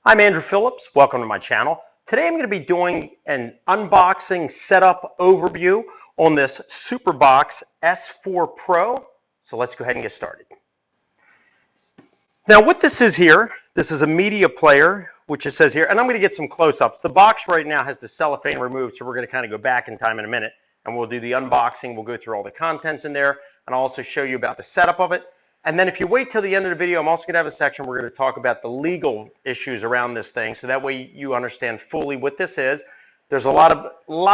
I'm Andrew Phillips. Welcome to my channel. Today I'm going to be doing an unboxing setup overview on this SuperBox S4 Pro. So let's go ahead and get started. Now what this is here, this is a media player, which it says here, and I'm going to get some close-ups. The box right now has the cellophane removed, so we're going to kind of go back in time in a minute, and we'll do the unboxing. We'll go through all the contents in there, and I'll also show you about the setup of it. And then if you wait till the end of the video, I'm also going to have a section where we're going to talk about the legal issues around this thing, so that way you understand fully what this is. There's a lot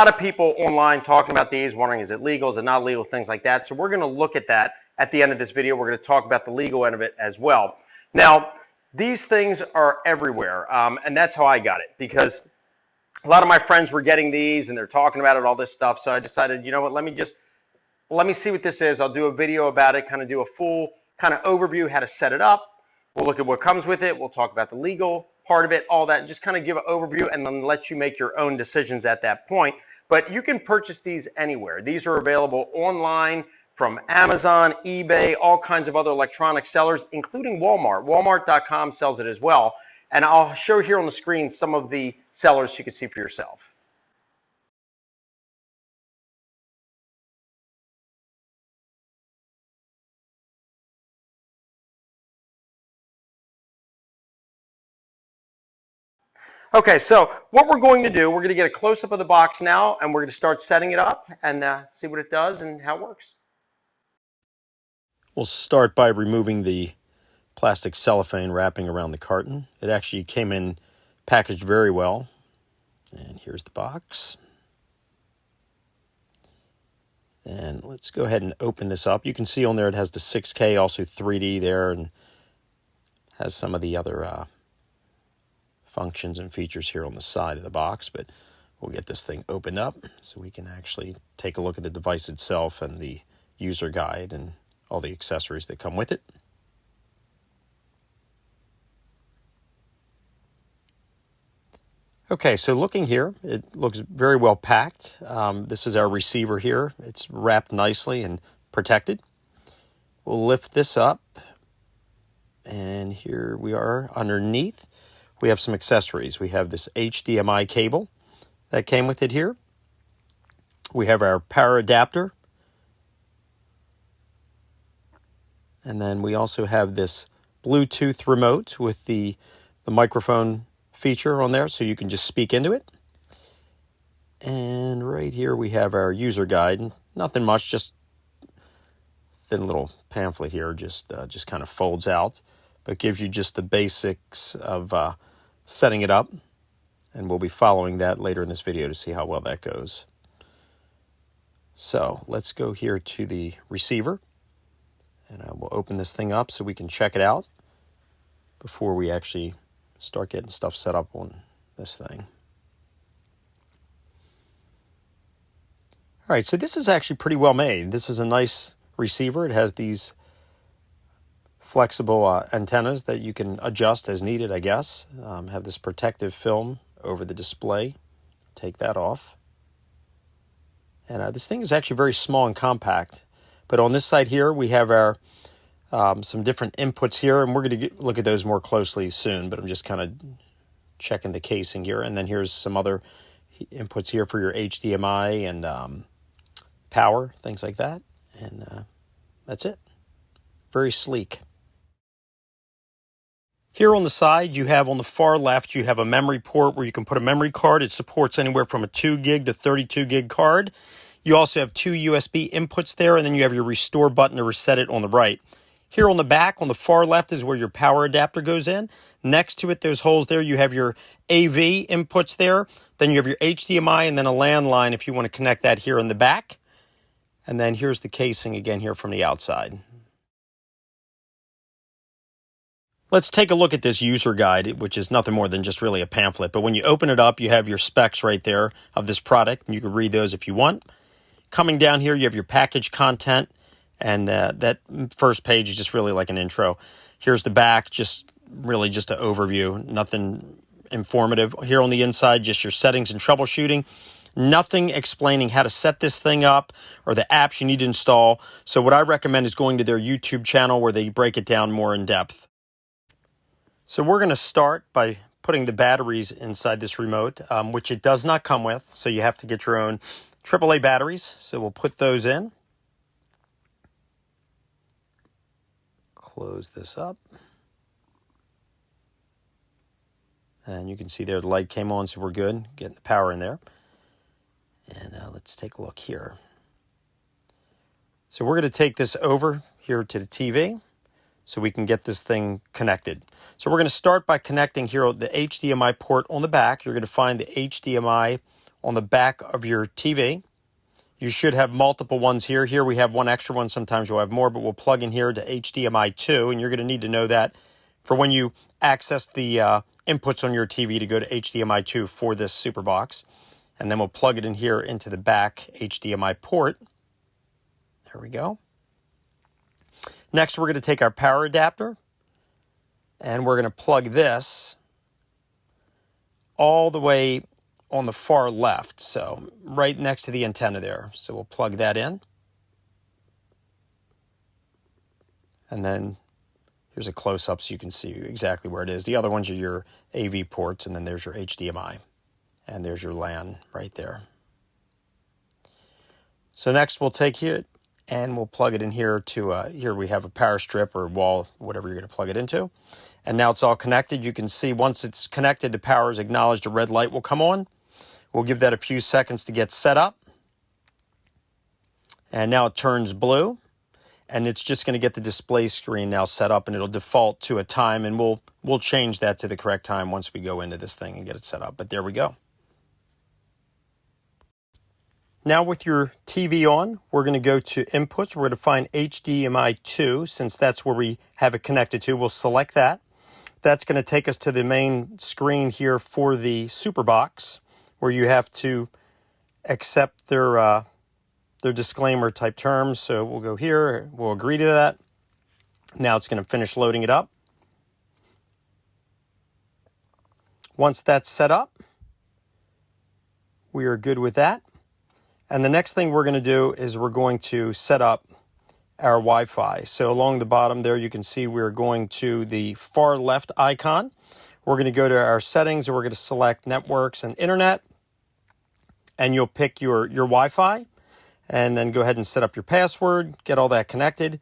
of people online talking about these, wondering is it legal, is it not legal, things like that. So we're going to look at that at the end of this video. We're going to talk about the legal end of it as well. Now, these things are everywhere, and that's how I got it, because a lot of my friends were getting these and they're talking about it, all this stuff. So I decided, you know what, let me see what this is. I'll do a video about it, kind of do a full kind of overview, how to set it up. We'll look at what comes with it. We'll talk about the legal part of it, all that, and just kind of give an overview and then let you make your own decisions at that point. But you can purchase these anywhere. These are available online from Amazon, eBay, all kinds of other electronic sellers, including Walmart. Walmart.com sells it as well. And I'll show here on the screen some of the sellers so you can see for yourself. Okay, so what we're going to do, we're going to get a close-up of the box now, and we're going to start setting it up and see what it does and how it works. We'll start by removing the plastic cellophane wrapping around the carton. It actually came in packaged very well. And here's the box. And let's go ahead and open this up. You can see on there it has the 6K, also 3D there, and has some of the other functions and features here on the side of the box. But we'll get this thing opened up so we can actually take a look at the device itself and the user guide and all the accessories that come with it. Okay, so looking here, it looks very well packed. This is our receiver here. It's wrapped nicely and protected. We'll lift this up, and here we are underneath. We have some accessories. We have this HDMI cable that came with it here. We have our power adapter. And then we also have this Bluetooth remote with the microphone feature on there, so you can just speak into it. And right here we have our user guide. Nothing much, just thin little pamphlet here, just kind of folds out, but gives you just the basics of setting it up. And we'll be following that later in this video to see how well that goes. So let's go here to the receiver. And we'll open this thing up so we can check it out before we actually start getting stuff set up on this thing. All right, so this is actually pretty well made. This is a nice receiver. It has these flexible antennas that you can adjust as needed, I guess. Have this protective film over the display. Take that off. And this thing is actually very small and compact. But on this side here, we have our some different inputs here, and we're going to look at those more closely soon, but I'm just kind of checking the casing here. And then here's some other inputs here for your HDMI and power, things like that. And that's it. Very sleek. Here on the side, you have on the far left, you have a memory port where you can put a memory card. It supports anywhere from a 2 gig to 32 gig card. You also have 2 USB inputs there, and then you have your restore button to reset it on the right. Here on the back, on the far left, is where your power adapter goes in. Next to it, those holes there, you have your AV inputs there. Then you have your HDMI and then a landline if you want to connect that here in the back. And then here's the casing again here from the outside. Let's take a look at this user guide, which is nothing more than just really a pamphlet. But when you open it up, you have your specs right there of this product, and you can read those if you want. Coming down here, you have your package content, and that first page is just really like an intro. Here's the back, just really just an overview, nothing informative. Here on the inside, just your settings and troubleshooting. Nothing explaining how to set this thing up or the apps you need to install. So what I recommend is going to their YouTube channel where they break it down more in depth. So we're going to start by putting the batteries inside this remote, which it does not come with. So you have to get your own AAA batteries. So we'll put those in. Close this up. And you can see there the light came on, so we're good. Getting the power in there. And let's take a look here. So we're going to take this over here to the TV so we can get this thing connected. So we're going to start by connecting here the HDMI port on the back. You're going to find the HDMI on the back of your TV. You should have multiple ones here. Here we have one extra one. Sometimes you'll have more, but we'll plug in here to HDMI 2, and you're going to need to know that for when you access the inputs on your TV to go to HDMI 2 for this SuperBox. And then we'll plug it in here into the back HDMI port. There we go. Next, we're going to take our power adapter, and we're going to plug this all the way on the far left, so right next to the antenna there. So we'll plug that in. And then here's a close-up so you can see exactly where it is. The other ones are your AV ports, and then there's your HDMI. And there's your LAN right there. So next we'll take it and we'll plug it in here to, here we have a power strip or wall, whatever you're going to plug it into. And now it's all connected. You can see once it's connected, the power is acknowledged, a red light will come on. We'll give that a few seconds to get set up. And now it turns blue. And it's just going to get the display screen now set up, and it'll default to a time, and we'll change that to the correct time once we go into this thing and get it set up. But there we go. Now with your TV on, we're going to go to inputs. We're going to find HDMI 2, since that's where we have it connected to. We'll select that. That's going to take us to the main screen here for the SuperBox, where you have to accept their disclaimer type terms. So we'll go here, we'll agree to that. Now it's going to finish loading it up. Once that's set up, we are good with that. And the next thing we're going to do is we're going to set up our Wi-Fi. So along the bottom there, you can see we're going to the far left icon. We're going to go to our settings, and we're going to select networks and internet. And you'll pick your Wi-Fi, and then go ahead and set up your password, get all that connected,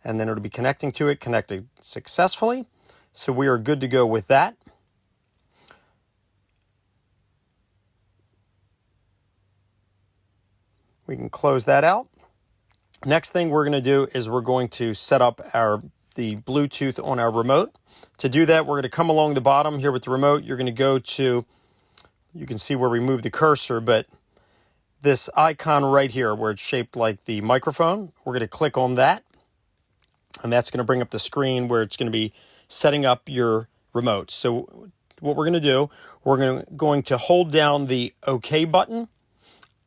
and then it'll be connecting to it, connected successfully. So we are good to go with that. We can close that out. Next thing we're going to do is we're going to set up the Bluetooth on our remote. To do that, we're going to come along the bottom here with the remote. You're going to go to, you can see where we move the cursor, but this icon right here where it's shaped like the microphone, we're going to click on that. And that's going to bring up the screen where it's going to be setting up your remote. So what we're going to do, we're going to hold down the OK button,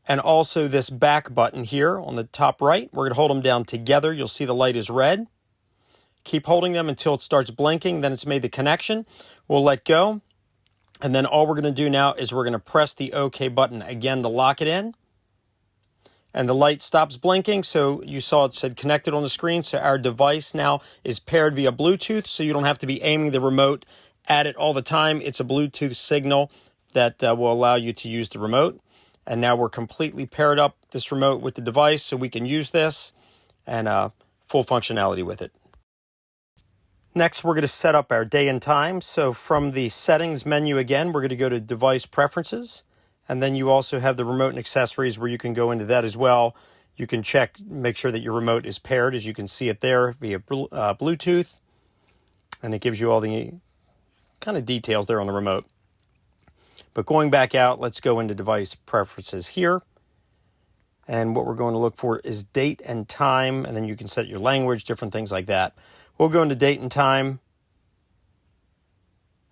and also this back button here on the top right. We're going to hold them down together. You'll see the light is red. Keep holding them until it starts blinking. Then it's made the connection. We'll let go. And then all we're going to do now is we're going to press the OK button again to lock it in. And the light stops blinking. So you saw it said connected on the screen. So our device now is paired via Bluetooth. So you don't have to be aiming the remote at it all the time. It's a Bluetooth signal that will allow you to use the remote. And now we're completely paired up this remote with the device, so we can use this and full functionality with it. Next, we're going to set up our day and time. So from the settings menu again, we're going to go to device preferences. And then you also have the remote and accessories where you can go into that as well. You can check, make sure that your remote is paired, as you can see it there via Bluetooth. And it gives you all the kind of details there on the remote. But going back out, let's go into device preferences here. And what we're going to look for is date and time. And then you can set your language, different things like that. We'll go into date and time.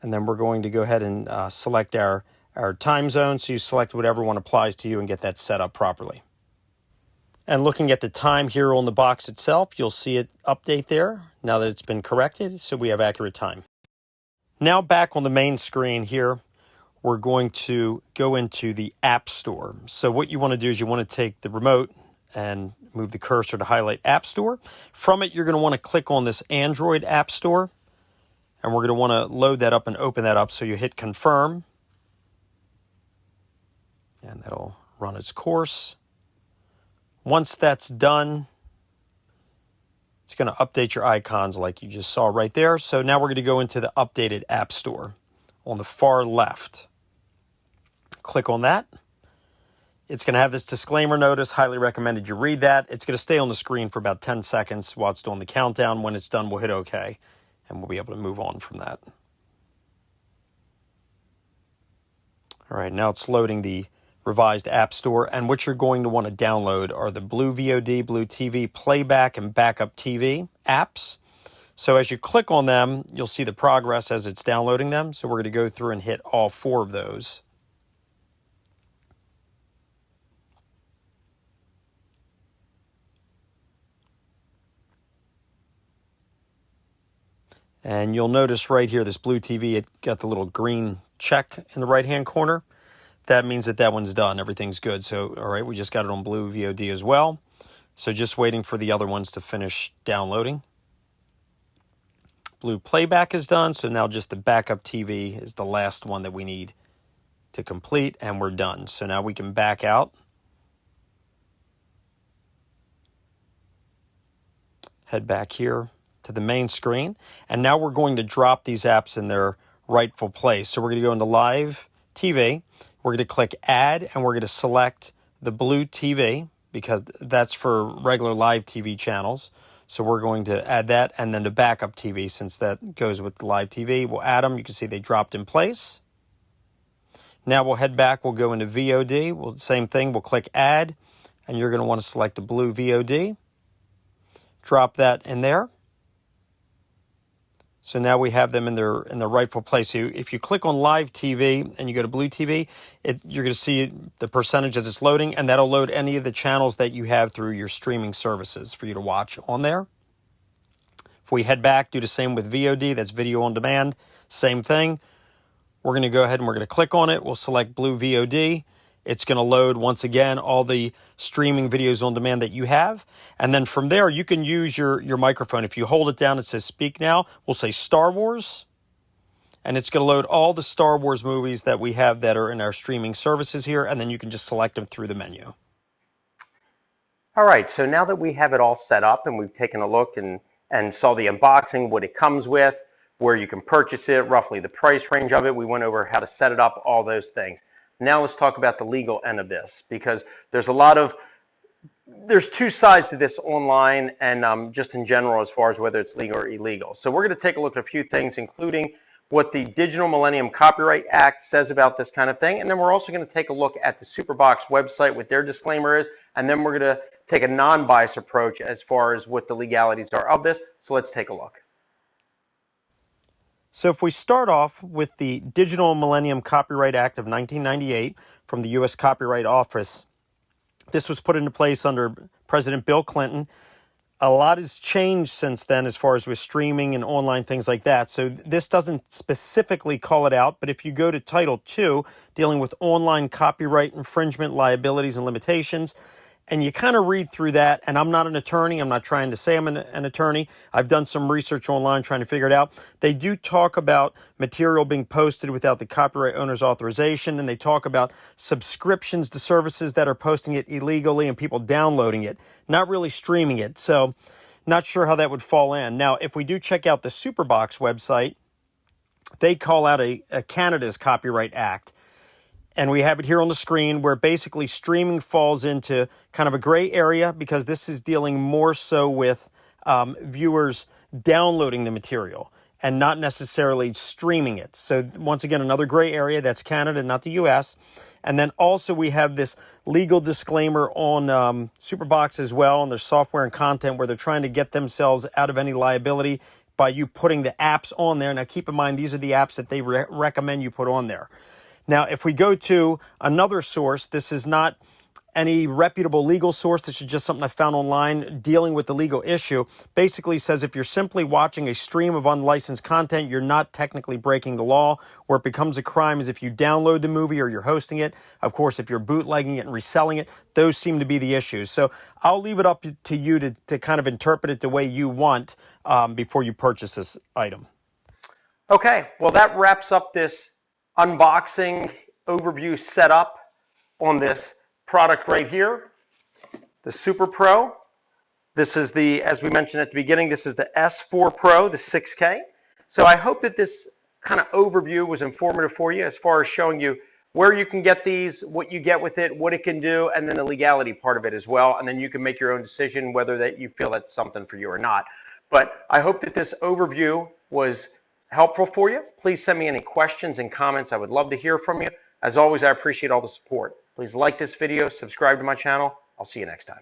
And then we're going to go ahead and select our time zone. So you select whatever one applies to you and get that set up properly. And looking at the time here on the box itself, you'll see it update there now that it's been corrected. So we have accurate time. Now back on the main screen here, we're going to go into the App Store. So what you want to do is you want to take the remote and move the cursor to highlight App Store. From it, you're going to want to click on this Android App Store. And we're going to want to load that up and open that up. So you hit confirm, and that'll run its course. Once that's done, it's going to update your icons like you just saw right there. So now we're going to go into the updated App Store on the far left. Click on that. It's going to have this disclaimer notice. Highly recommended you read that. It's going to stay on the screen for about 10 seconds while it's doing the countdown. When it's done, we'll hit OK, and we'll be able to move on from that. All right, now it's loading the revised App Store, and what you're going to want to download are the Blue VOD, Blue TV, Playback, and Backup TV apps. So as you click on them, you'll see the progress as it's downloading them. So we're going to go through and hit all 4 of those. And you'll notice right here, this Blue TV, it got the little green check in the right-hand corner. That means that that one's done. Everything's good. So, all right, we just got it on Blue VOD as well. So just waiting for the other ones to finish downloading. Blue Playback is done. So now just the Backup TV is the last one that we need to complete, and we're done. So now we can back out. Head back here to the main screen. And now we're going to drop these apps in their rightful place. So we're going to go into Live TV. We're going to click Add, and we're going to select the Blue TV because that's for regular live TV channels. So we're going to add that, and then the Backup TV, since that goes with the live TV. We'll add them. You can see they dropped in place. Now we'll head back. We'll go into VOD. Same thing. We'll click Add, and you're going to want to select the Blue VOD. Drop that in there. So now we have them in their rightful place. So if you click on Live TV and you go to Blue TV, you're going to see the percentage as it's loading, and that'll load any of the channels that you have through your streaming services for you to watch on there. If we head back, do the same with VOD, that's video on demand, same thing. We're going to go ahead and we're going to click on it. We'll select Blue VOD. It's going to load, once again, all the streaming videos on demand that you have. And then from there, you can use your microphone. If you hold it down, it says Speak Now. We'll say Star Wars. And it's going to load all the Star Wars movies that we have that are in our streaming services here. And then you can just select them through the menu. All right, so now that we have it all set up and we've taken a look and saw the unboxing, what it comes with, where you can purchase it, roughly the price range of it, we went over how to set it up, all those things. Now let's talk about the legal end of this, because there's two sides to this online and just in general as far as whether it's legal or illegal. So we're going to take a look at a few things, including what the Digital Millennium Copyright Act says about this kind of thing. And then we're also going to take a look at the SuperBox website, what their disclaimer is. And then we're going to take a non-biased approach as far as what the legalities are of this. So let's take a look. So if we start off with the Digital Millennium Copyright Act of 1998 from the U.S. Copyright Office, this was put into place under President Bill Clinton. A lot has changed since then as far as with streaming and online things like that. So this doesn't specifically call it out, but if you go to Title II, dealing with online copyright infringement, liabilities, and limitations, and you kind of read through that, and I'm not an attorney. I'm not trying to say I'm an attorney. I've done some research online trying to figure it out. They do talk about material being posted without the copyright owner's authorization, and they talk about subscriptions to services that are posting it illegally and people downloading it, not really streaming it. So not sure how that would fall in. Now, if we do check out the SuperBox website, they call out a Canada's Copyright Act. And we have it here on the screen where basically streaming falls into kind of a gray area because this is dealing more so with viewers downloading the material and not necessarily streaming it. So once again, another gray area. That's Canada, not the U.S. And then also we have this legal disclaimer on SuperBox as well, on their software and content where they're trying to get themselves out of any liability by you putting the apps on there. Now keep in mind, these are the apps that they recommend you put on there. Now, if we go to another source, this is not any reputable legal source. This is just something I found online dealing with the legal issue. Basically says if you're simply watching a stream of unlicensed content, you're not technically breaking the law. Where it becomes a crime is if you download the movie or you're hosting it. Of course, if you're bootlegging it and reselling it, those seem to be the issues. So I'll leave it up to you to kind of interpret it the way you want before you purchase this item. Okay, well that wraps up this unboxing overview setup on this product right here, the SuperPro. This is the, as we mentioned at the beginning, this is the S4Pro, the 6K. So I hope that this kind of overview was informative for you as far as showing you where you can get these, what you get with it, what it can do, and then the legality part of it as well. And then you can make your own decision whether that you feel that's something for you or not. But I hope that this overview was helpful for you. Please send me any questions and comments. I would love to hear from you. As always, I appreciate all the support. Please like this video, subscribe to my channel. I'll see you next time.